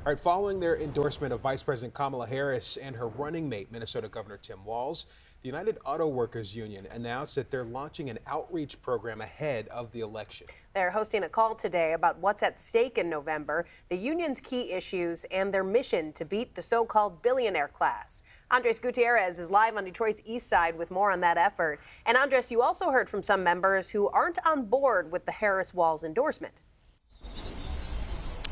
All right, following their endorsement of Vice President Kamala Harris and her running mate, Minnesota Governor Tim Walz, the United Auto Workers Union announced that they're launching an outreach program ahead of the election. They're hosting a call today about what's at stake in November, the union's key issues, and their mission to beat the so-called billionaire class. Andres Gutierrez is live on Detroit's east side with more on that effort. And Andres, you also heard from some members who aren't on board with the Harris-Walz endorsement.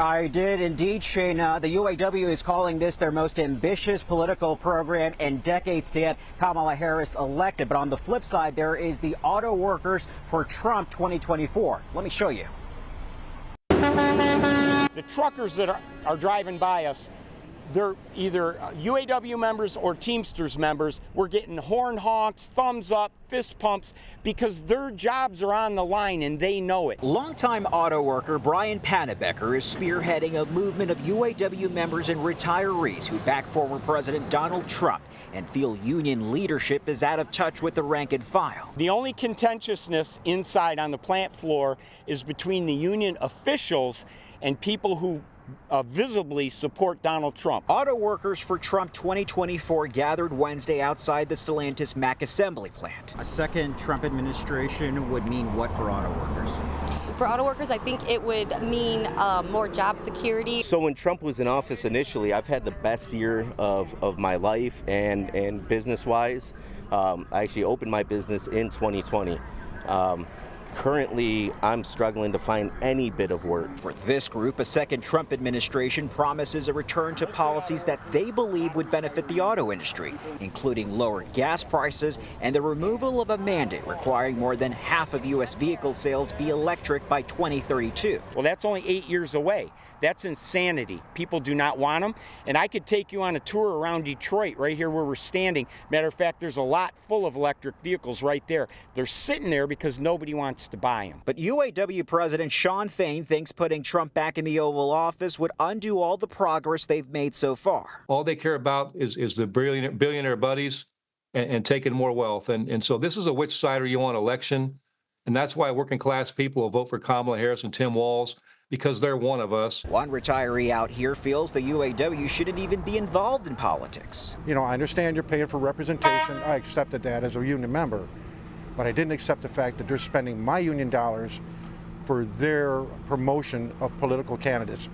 I did indeed, Shayna. The UAW is calling this their most ambitious political program in decades to get Kamala Harris elected. But on the flip side, there is the Auto Workers for Trump 2024. Let me show you. The truckers that are driving by us, they're either UAW members or Teamsters members. We're getting horn honks, thumbs up, fist pumps, because their jobs are on the line and they know it. Longtime auto worker Brian Pannebecker is spearheading a movement of UAW members and retirees who back former President Donald Trump and feel union leadership is out of touch with the rank and file. The only contentiousness inside on the plant floor is between the union officials and people who visibly support Donald Trump. Auto Workers for Trump 2024 gathered Wednesday outside the Stellantis Mack assembly plant. A second Trump administration would mean what for auto workers? For auto workers, I think it would mean more job security. So when Trump was in office initially, I've had the best year of my life and business-wise. I actually opened my business in 2020. Currently, I'm struggling to find any bit of work. For this group, a second Trump administration promises a return to policies that they believe would benefit the auto industry, including lower gas prices and the removal of a mandate requiring more than half of U.S. vehicle sales be electric by 2032. Well, that's only 8 years away. That's insanity. People do not want them. And I could take you on a tour around Detroit, right here where we're standing. Matter of fact, there's a lot full of electric vehicles right there. They're sitting there because nobody wants to buy them. But UAW President Shawn Fain thinks putting Trump back in the Oval Office would undo all the progress they've made so far. All they care about is the billionaire buddies and taking more wealth. And so this is a which side are you on election. And that's why working class people will vote for Kamala Harris and Tim Walz, because they're one of us. One retiree out here feels the UAW shouldn't even be involved in politics. You know, I understand you're paying for representation. I accepted that as a union member, but I didn't accept the fact that they're spending my union dollars for their promotion of political candidates.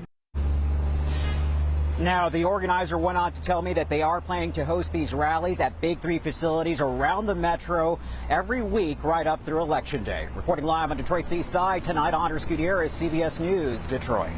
Now, the organizer went on to tell me that they are planning to host these rallies at Big Three facilities around the metro every week right up through Election Day. Reporting live on Detroit's east side tonight, Andres Gutierrez, CBS News, Detroit.